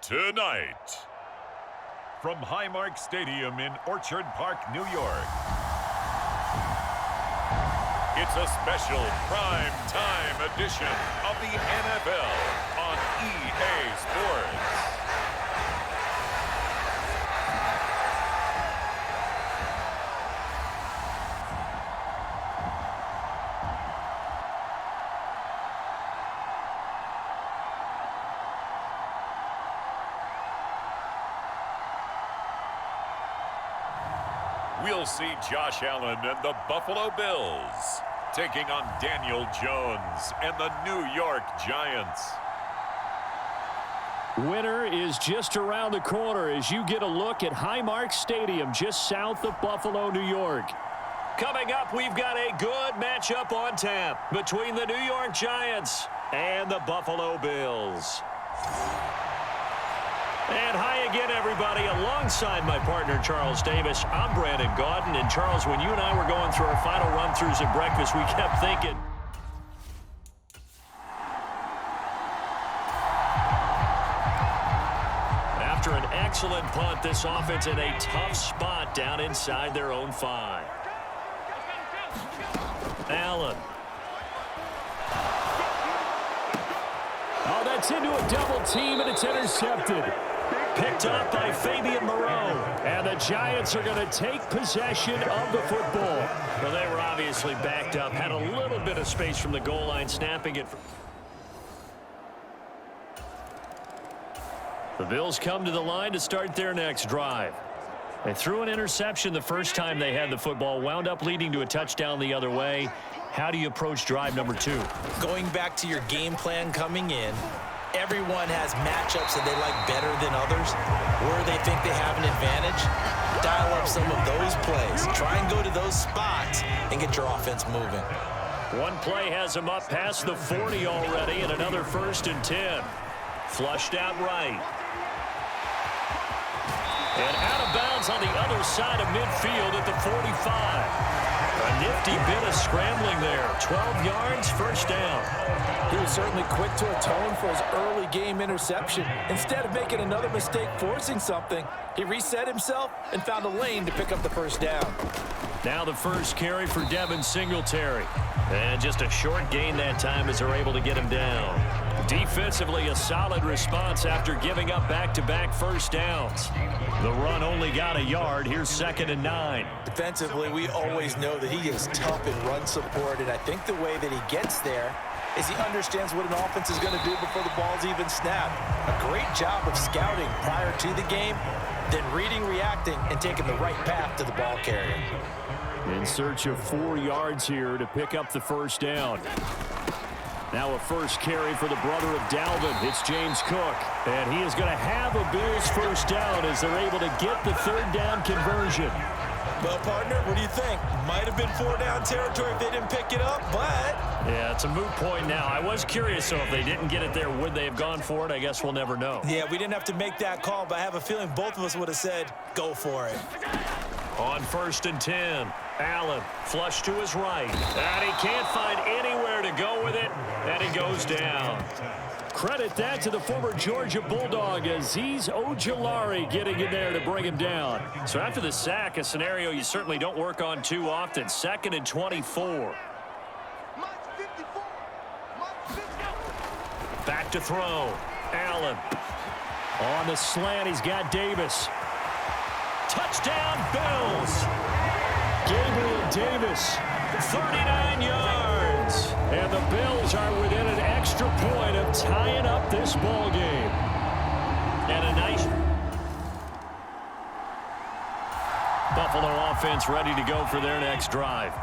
Tonight, from Highmark Stadium in Orchard Park, New York, it's a special prime time edition of the NFL on EA Sports. We'll see Josh Allen and the Buffalo Bills taking on Daniel Jones and the New York Giants. Winter is just around the corner as you get a look at Highmark Stadium just south of Buffalo, New York. Coming up, we've got a good matchup on tap between the New York Giants and the Buffalo Bills. And hi again, everybody. Alongside my partner, Charles Davis, I'm Brandon Gaudin. And Charles, when you and I were going through our final run-throughs at breakfast, we kept thinking, after an excellent punt, this offense in a tough spot down inside their own 5. Allen. Oh, that's into a double team, and it's intercepted. Picked up by Fabian Moreau. And the Giants are going to take possession of the football. Well, they were obviously backed up, had a little bit of space from the goal line, snapping it. The Bills come to the line to start their next drive. They threw an interception the first time they had the football, wound up leading to a touchdown the other way. How do you approach drive number 2? Going back to your game plan coming in, everyone has matchups that they like better than others, where they think they have an advantage. Dial up some of those plays. Try and go to those spots and get your offense moving. One play has them up past the 40 already, and another 1st and 10. Flushed out right. And out of bounds on the other side of midfield at the 45. A nifty bit of scrambling there. 12 yards, 1st down. He was certainly quick to atone for his early game interception. Instead of making another mistake forcing something, he reset himself and found a lane to pick up the 1st down. Now the first carry for Devin Singletary. And just a short gain that time as they're able to get him down. Defensively, a solid response after giving up back-to-back 1st downs. The run only got a yard. Here's 2nd and 9. Defensively, we always know that he is tough in run support, and I think the way that he gets there is he understands what an offense is going to do before the ball's even snapped. A great job of scouting prior to the game, then reading, reacting, and taking the right path to the ball carrier. In search of 4 yards here to pick up the 1st down. Now a first carry for the brother of Dalvin. It's James Cook. And he is going to have a Bills 1st down as they're able to get the 3rd down conversion. Well, partner, what do you think? Might have been 4-down territory if they didn't pick it up, but... Yeah, it's a moot point now. I was curious, so if they didn't get it there, would they have gone for it? I guess we'll never know. Yeah, we didn't have to make that call, but I have a feeling both of us would have said, go for it. On 1st and 10, Allen flush to his right. And he can't find anywhere to go with it, and he goes down. Credit that to the former Georgia Bulldog, Azeez Ojulari getting in there to bring him down. So after the sack, a scenario you certainly don't work on too often. 2nd and 24. Back to throw. Allen. On the slant, he's got Davis. Touchdown, Bills. Gabriel Davis, 39 yards. And the Bills are within an extra point of tying up this ball game. And a nice Buffalo offense ready to go for their next drive.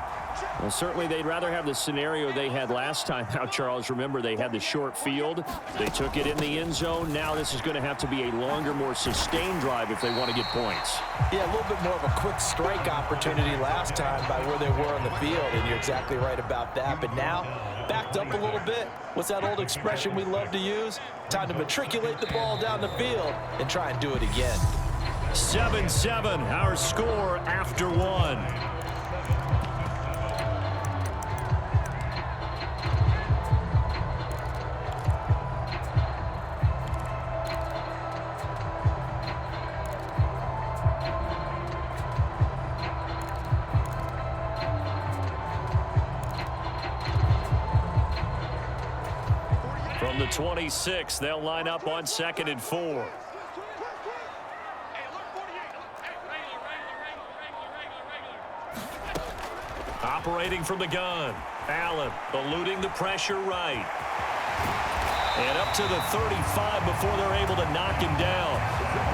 Well, certainly they'd rather have the scenario they had last time out, Charles. Remember, they had the short field. They took it in the end zone. Now this is going to have to be a longer, more sustained drive if they want to get points. Yeah, a little bit more of a quick strike opportunity last time by where they were on the field, and you're exactly right about that. But now, backed up a little bit. What's that old expression we love to use? Time to matriculate the ball down the field and try and do it again. 7-7, our score after one. From the 26, they'll line up on 2nd and 4. Operating from the gun. Allen eluding the pressure right. And up to the 35 before they're able to knock him down.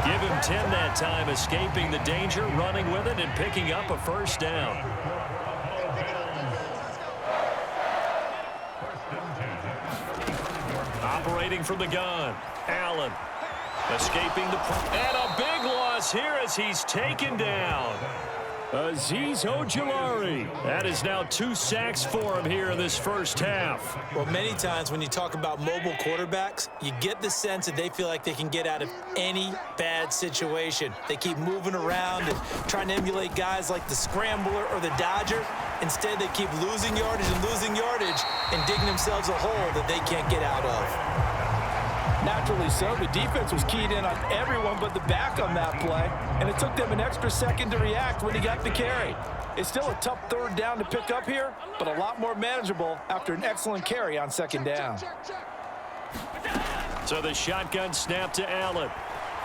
Give him 10 that time, escaping the danger, running with it, and picking up a first down. Operating from the gun. Allen escaping the and a big loss here as he's taken down. Azeez Ojulari. That is now 2 sacks for him here in this first half. Well, many times when you talk about mobile quarterbacks, you get the sense that they feel like they can get out of any bad situation. They keep moving around and trying to emulate guys like the Scrambler or the Dodger. Instead, they keep losing yardage and digging themselves a hole that they can't get out of. Naturally so. The defense was keyed in on everyone but the back on that play, and it took them an extra second to react when he got the carry. It's still a tough third down to pick up here, but a lot more manageable after an excellent carry on 2nd down. So the shotgun snap to Allen.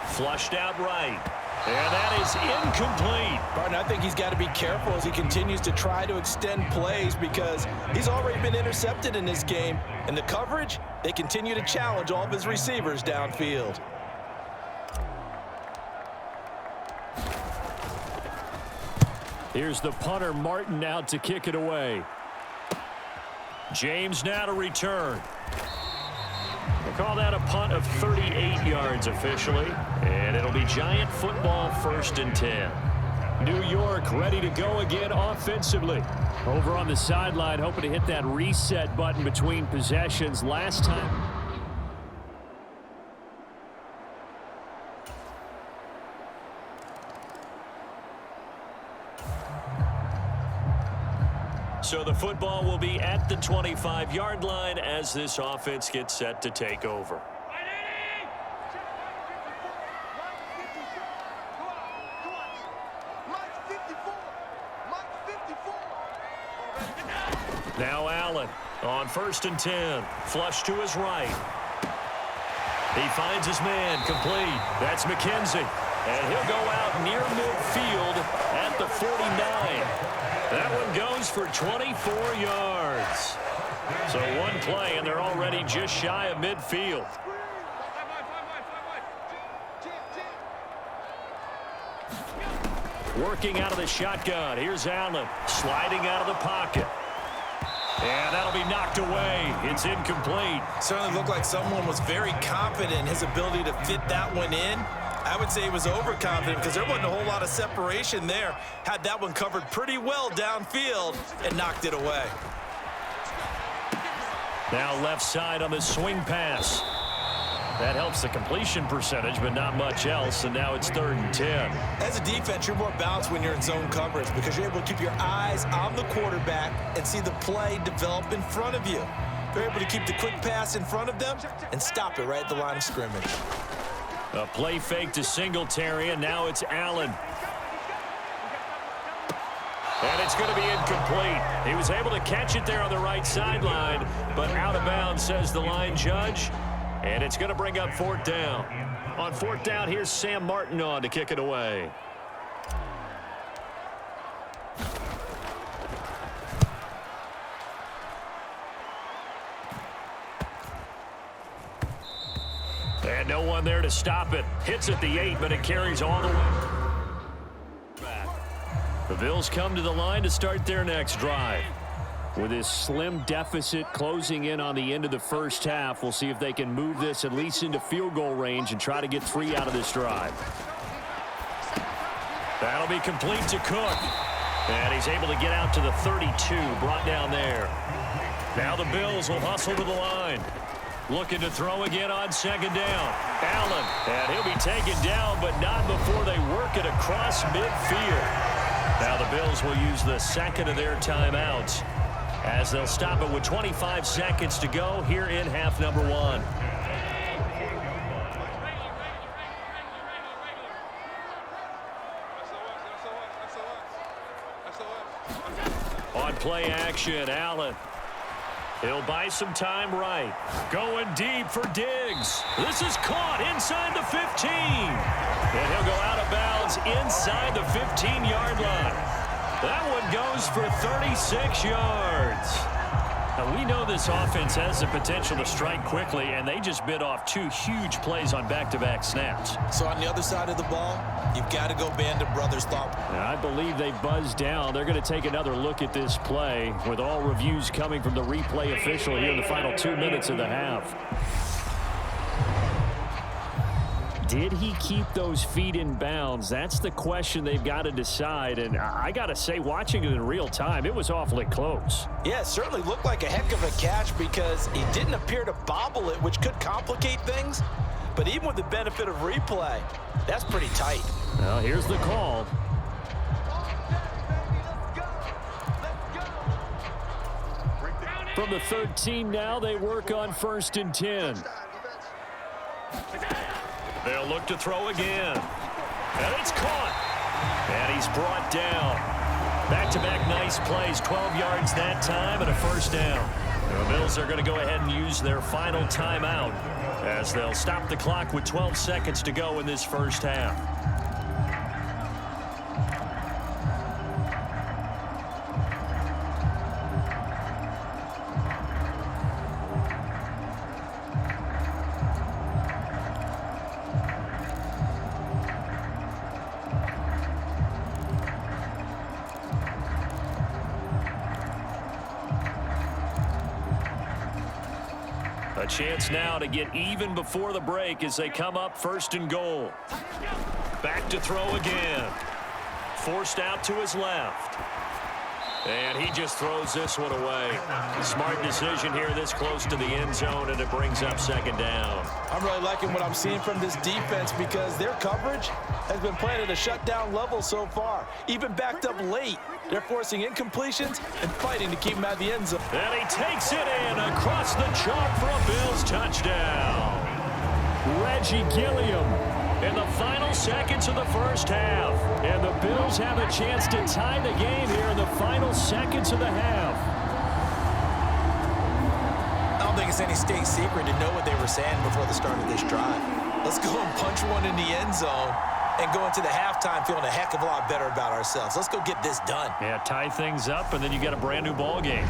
Flushed out right. And that is incomplete. Martin, I think he's got to be careful as he continues to try to extend plays because he's already been intercepted in this game. And the coverage, they continue to challenge all of his receivers downfield. Here's the punter, Martin, out to kick it away. James now to return. We'll call that a punt of 38 yards officially, and it'll be Giant football 1st and 10. New York ready to go again offensively. Over on the sideline, hoping to hit that reset button between possessions last time. So the football will be at the 25-yard line as this offense gets set to take over. Now Allen on 1st and 10. Flush to his right. He finds his man complete. That's McKenzie. And he'll go out near midfield at the 49. That one goes for 24 yards. So one play, and they're already just shy of midfield. Working out of the shotgun. Here's Allen sliding out of the pocket. And that'll be knocked away. It's incomplete. Certainly looked like someone was very confident in his ability to fit that one in. I would say he was overconfident because there wasn't a whole lot of separation there. Had that one covered pretty well downfield and knocked it away. Now left side on the swing pass. That helps the completion percentage, but not much else, and now it's 3rd and 10. As a defense, you're more balanced when you're in zone coverage because you're able to keep your eyes on the quarterback and see the play develop in front of you. You're able to keep the quick pass in front of them and stop it right at the line of scrimmage. A play fake to Singletary, and now it's Allen. And it's going to be incomplete. He was able to catch it there on the right sideline, but out of bounds, says the line judge. And it's going to bring up 4th down. On 4th down, here's Sam Martin on to kick it away. And no one there to stop it. Hits at the 8, but it carries all the way back. The Bills come to the line to start their next drive. With this slim deficit closing in on the end of the first half, we'll see if they can move this at least into field goal range and try to get 3 out of this drive. That'll be complete to Cook. And he's able to get out to the 32, brought down there. Now the Bills will hustle to the line. Looking to throw again on second down. Allen, and he'll be taken down, but not before they work it across midfield. Now the Bills will use the second of their timeouts as they'll stop it with 25 seconds to go here in half number 1. On play action, Allen. He'll buy some time right. Going deep for Diggs. This is caught inside the 15. And he'll go out of bounds inside the 15-yard line. That one goes for 36 yards. Now, we know this offense has the potential to strike quickly, and they just bit off 2 huge plays on back-to-back snaps. So on the other side of the ball, you've got to go Band of Brothers thought. I believe they buzzed down. They're going to take another look at this play with all reviews coming from the replay official here in the final 2 minutes of the half. Did he keep those feet in bounds? That's the question they've got to decide. And I got to say, watching it in real time, it was awfully close. Yeah, it certainly looked like a heck of a catch because he didn't appear to bobble it, which could complicate things. But even with the benefit of replay, that's pretty tight. Well, here's the call. From the 13 now, they work on 1st and 10. They'll look to throw again. And it's caught. And he's brought down. Back-to-back nice plays, 12 yards that time and a first down. The Bills are going to go ahead and use their final timeout as they'll stop the clock with 12 seconds to go in this first half. A chance now to get even before the break as they come up 1st and goal. Back to throw again. Forced out to his left. And he just throws this one away. Smart decision here this close to the end zone, and it brings up 2nd down. I'm really liking what I'm seeing from this defense because their coverage has been playing at a shutdown level so far. Even backed up late, they're forcing incompletions and fighting to keep him out of the end zone. And he takes it in across the chalk for a Bills touchdown. Reggie Gilliam in the final seconds of the first half. And the Bills have a chance to tie the game here in the final seconds of the half. I don't think it's any state secret to know what they were saying before the start of this drive. Let's go and punch one in the end zone and go into the halftime feeling a heck of a lot better about ourselves. Let's go get this done. Yeah, tie things up, and then you get a brand new ball game.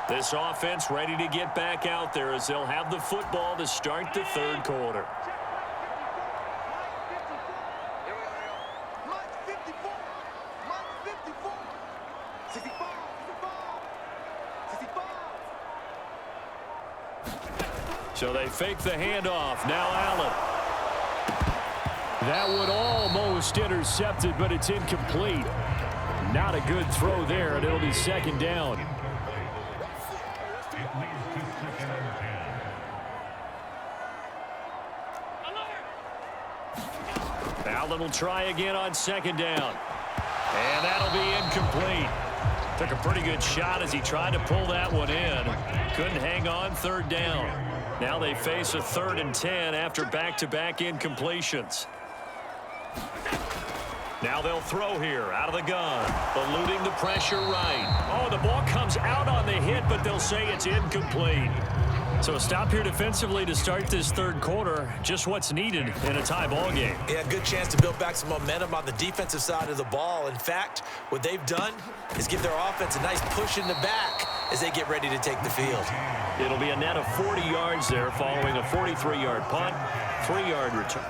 This offense ready to get back out there as they'll have the football to start the 3rd quarter. So they fake the handoff. Now Allen. That one almost intercepted, but it's incomplete. Not a good throw there, and it'll be 2nd down. Allen will try again on 2nd down. And that'll be incomplete. Took a pretty good shot as he tried to pull that one in. Couldn't hang on 3rd down. Now they face a 3rd and 10 after back-to-back incompletions. Now they'll throw here out of the gun. Eluding the pressure right. Oh, the ball comes out on the hit, but they'll say it's incomplete. So a stop here defensively to start this 3rd quarter. Just what's needed in a tie ball game. Yeah, good chance to build back some momentum on the defensive side of the ball. In fact, what they've done is give their offense a nice push in the back as they get ready to take the field. It'll be a net of 40 yards there following a 43-yard punt, 3-yard return.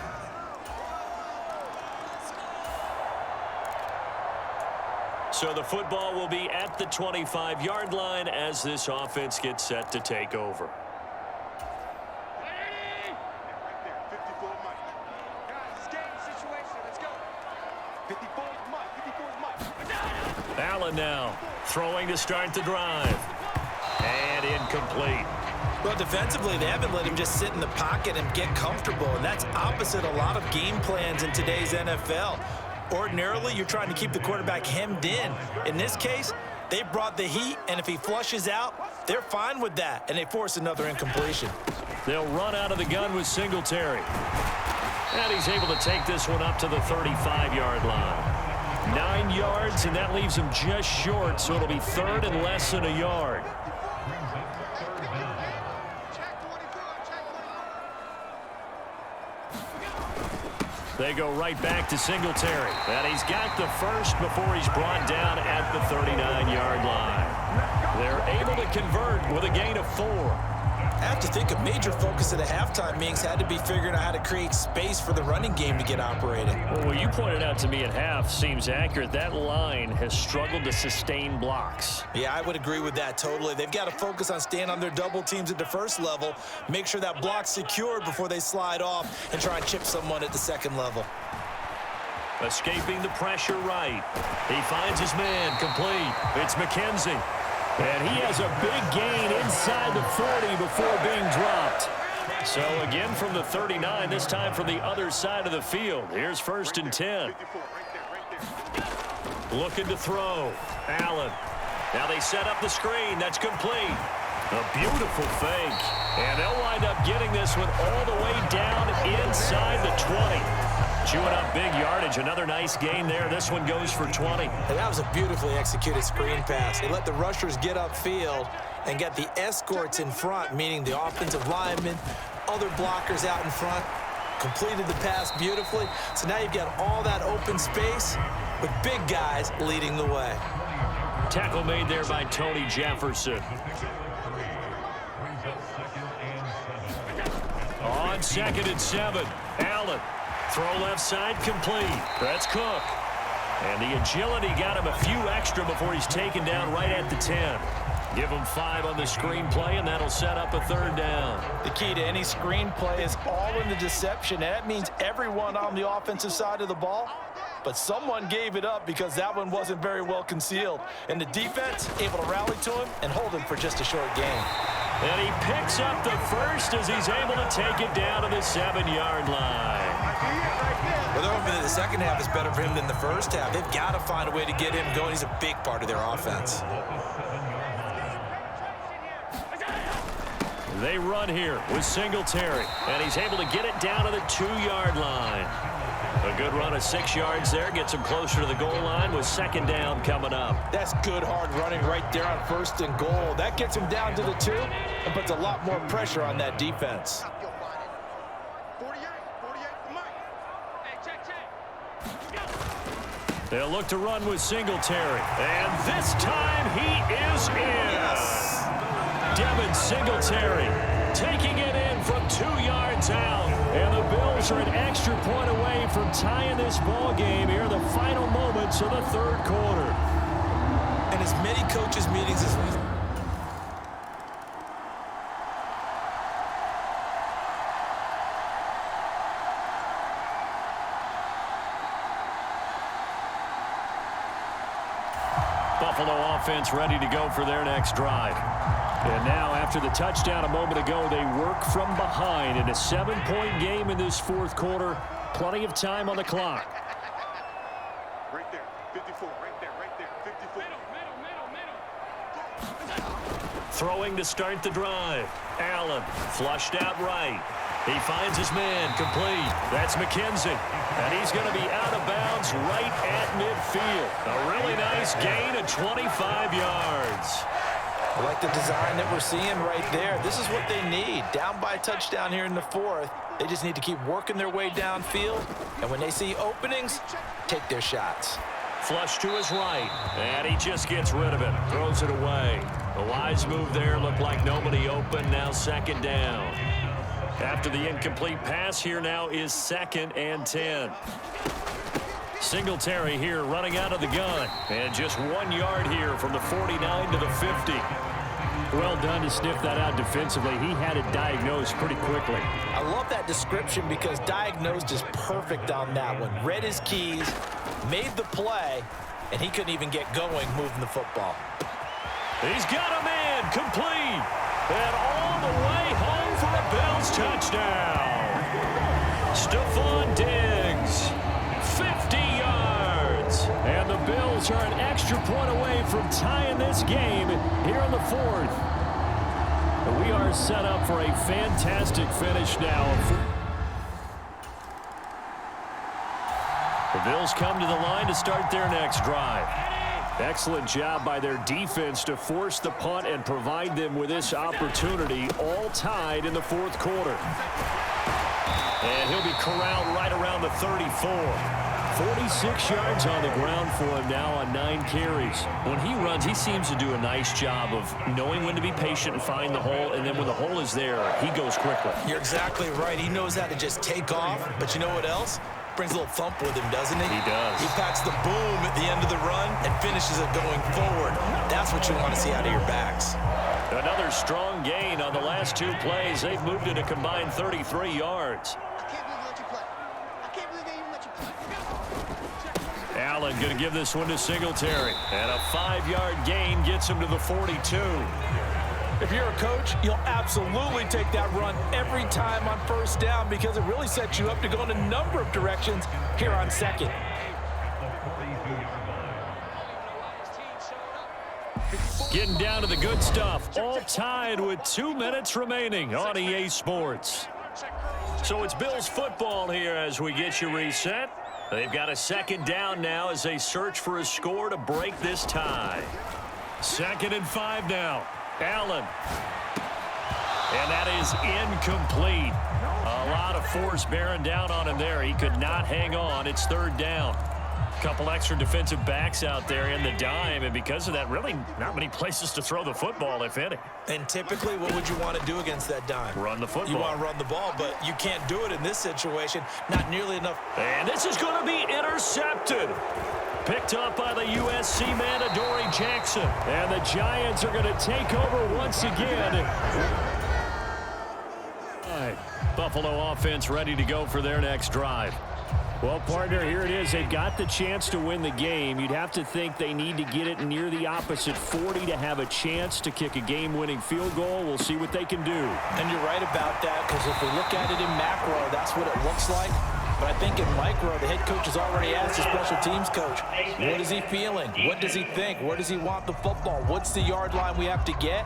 So the football will be at the 25-yard line as this offense gets set to take over. Allen now throwing to start the drive. And incomplete. Well, defensively, they haven't let him just sit in the pocket and get comfortable, and that's opposite a lot of game plans in today's NFL. Ordinarily, you're trying to keep the quarterback hemmed in. In this case, they brought the heat, and if he flushes out, they're fine with that, and they force another incompletion. They'll run out of the gun with Singletary. And he's able to take this one up to the 35-yard line. 9 yards, and that leaves him just short, so it'll be third and less than a yard. They go right back to Singletary. And he's got the first before he's brought down at the 39-yard line. They're able to convert with a gain of 4. I have to think a major focus at the halftime meetings had to be figuring out how to create space for the running game to get operating. Well, what you pointed out to me at half seems accurate. That line has struggled to sustain blocks. Yeah, I would agree with that totally. They've got to focus on staying on their double teams at the first level, make sure that block's secured before they slide off and try and chip someone at the second level. Escaping the pressure right. He finds his man complete. It's McKenzie. And he has a big gain inside the 40 before being dropped. So again from the 39, this time from the other side of the field. Here's 1st and 10. Looking to throw. Allen. Now they set up the screen. That's complete. A beautiful fake. And they'll wind up getting this one all the way down inside the 20. Chewing up big yardage. Another nice gain there. This one goes for 20. And that was a beautifully executed screen pass. They let the rushers get upfield and get the escorts in front, meaning the offensive linemen, other blockers out in front, completed the pass beautifully. So now you've got all that open space with big guys leading the way. Tackle made there by Tony Jefferson. On 2nd and 7, Allen. Throw left side complete. That's Cook. And the agility got him a few extra before he's taken down right at the 10. Give him 5 on the screenplay, and that'll set up a 3rd down. The key to any screenplay is all in the deception, and that means everyone on the offensive side of the ball. But someone gave it up because that one wasn't very well concealed. And the defense able to rally to him and hold him for just a short gain. And he picks up the first as he's able to take it down to the 7-yard line. Well, they're hoping that the second half is better for him than the first half. They've got to find a way to get him going. He's a big part of their offense. They run here with Singletary, and he's able to get it down to the 2-yard line. A good run of 6 yards there gets him closer to the goal line with 2nd down coming up. That's good hard running right there on 1st and goal. That gets him down to the 2 and puts a lot more pressure on that defense. They'll look to run with Singletary, and this time he is in. Yes. Devin Singletary taking it in from 2 yards out. And the Bills are an extra point away from tying this ball game here in the final moments of the 3rd quarter. And as many coaches' meetings as Buffalo offense ready to go for their next drive. And now, after the touchdown a moment ago, they work from behind in a 7-point game in this 4th quarter. Plenty of time on the clock. Right there, 54, right there, 54. Throwing to start the drive. Allen flushed out right. He finds his man complete. That's McKenzie. And he's going to be out of bounds right at midfield. A really nice gain of 25 yards. I like the design that we're seeing right there. This is what they need. Down by a touchdown here in the 4th. They just need to keep working their way downfield. And when they see openings, take their shots. Flush to his right. And he just gets rid of it. Throws it away. A wise move there. Looked like nobody open. Now 2nd down. After the incomplete pass, here now is 2nd and 10. Singletary here running out of the gun. And just 1 yard here from the 49 to the 50. Well done to sniff that out defensively. He had it diagnosed pretty quickly. I love that description because diagnosed is perfect on that one. Read his keys, made the play, and he couldn't even get going moving the football. He's got a man complete. And all the way home for a Bills touchdown. Stephon Diggs, 50 yards. And the Bills are an extra point away from tying this game here in the fourth. We are set up for a fantastic finish now. The Bills come to the line to start their next drive. Excellent job by their defense to force the punt and provide them with this opportunity, all tied in the fourth quarter. And he'll be corralled right around the 34. 46 yards on the ground for him now on 9 carries. When he runs, he seems to do a nice job of knowing when to be patient and find the hole, and then when the hole is there, he goes quickly. You're exactly right. He knows how to just take off, but you know what else? Brings a little thump with him, doesn't he? He does. He packs the boom at the end of the run and finishes it going forward. That's what you want to see out of your backs. Another strong gain on the last 2 plays. They've moved it a combined 33 yards. Allen going to give this one to Singletary. And a 5-yard gain gets him to the 42. If you're a coach, you'll absolutely take that run every time on first down because it really sets you up to go in a number of directions here on second. Getting down to the good stuff. All tied with 2 minutes remaining on EA Sports. So it's Bills football here as we get you reset. They've got a second down now as they search for a score to break this tie. 2nd and 5 now. Allen. And that is incomplete. A lot of force bearing down on him there. He could not hang on. It's 3rd down. Couple extra defensive backs out there in the dime, and because of that, really not many places to throw the football, if any. And typically, what would you want to do against that dime? Run the football. You want to run the ball, but you can't do it in this situation. Not nearly enough. And this is going to be intercepted. Picked up by the USC man, Adoree Jackson. And the Giants are going to take over once again. All right. Buffalo offense ready to go for their next drive. Well, partner, here it is. They've got the chance to win the game. You'd have to think they need to get it near the opposite 40 to have a chance to kick a game-winning field goal. We'll see what they can do. And you're right about that because if we look at it in macro, that's what it looks like. But I think in micro, the head coach has already asked the special teams coach, what is he feeling? What does he think? Where does he want the football? What's the yard line we have to get?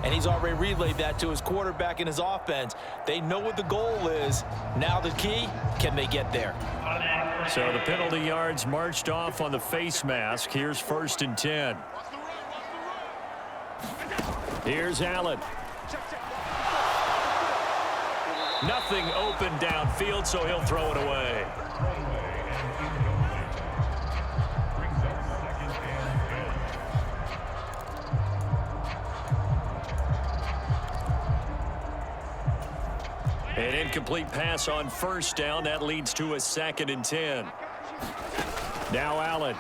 And he's already relayed that to his quarterback and his offense. They know what the goal is. Now the key, can they get there? So the penalty yards marched off on the face mask. Here's 1st and 10. Here's Allen. Nothing open downfield, so he'll throw it away. An incomplete pass on 1st down. That leads to a 2nd and 10. Now Allen.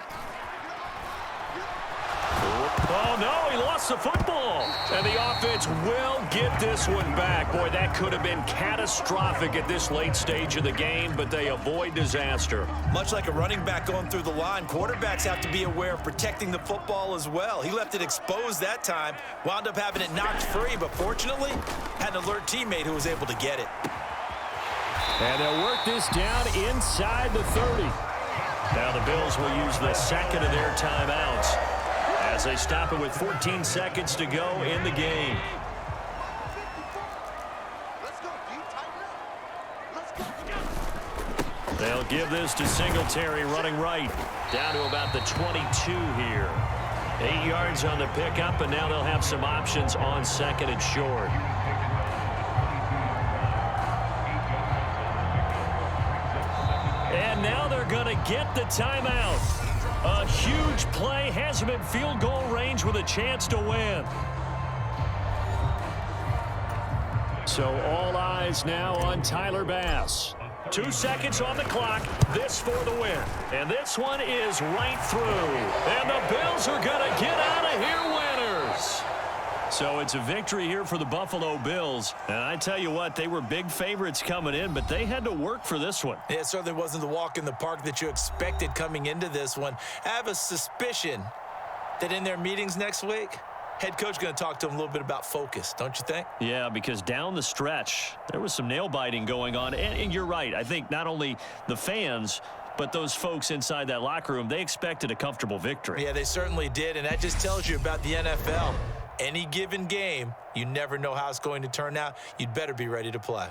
Oh, no, he lost the football. And the offense will get this one back. Boy, that could have been catastrophic at this late stage of the game, but they avoid disaster. Much like a running back going through the line, quarterbacks have to be aware of protecting the football as well. He left it exposed that time, wound up having it knocked free, but fortunately, had an alert teammate who was able to get it. And they'll work this down inside the 30. Now the Bills will use the 2nd of their timeouts as they stop it with 14 seconds to go in the game. They'll give this to Singletary running right. Down to about the 22 here. 8 yards on the pickup, and now they'll have some options on 2nd and short. And now they're going to get the timeout. A huge play has him in field goal range with a chance to win. So all eyes now on Tyler Bass. 2 seconds on the clock. This for the win. And this one is right through. And the Bills are going to get out of here winners. So it's a victory here for the Buffalo Bills. And I tell you what, they were big favorites coming in, but they had to work for this one. It certainly wasn't the walk in the park that you expected coming into this one. I have a suspicion that in their meetings next week, head coach going to talk to them a little bit about focus, don't you think? Yeah, because down the stretch, there was some nail-biting going on. And you're right. I think not only the fans, but those folks inside that locker room, they expected a comfortable victory. Yeah, they certainly did, and that just tells you about the NFL. Any given game, you never know how it's going to turn out. You'd better be ready to play.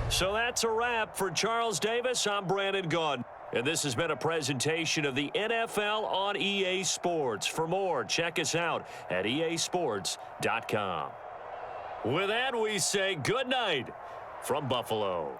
So that's a wrap for Charles Davis. I'm Brandon Gaudin. And this has been a presentation of the NFL on EA Sports. For more, check us out at easports.com. With that, we say good night from Buffalo.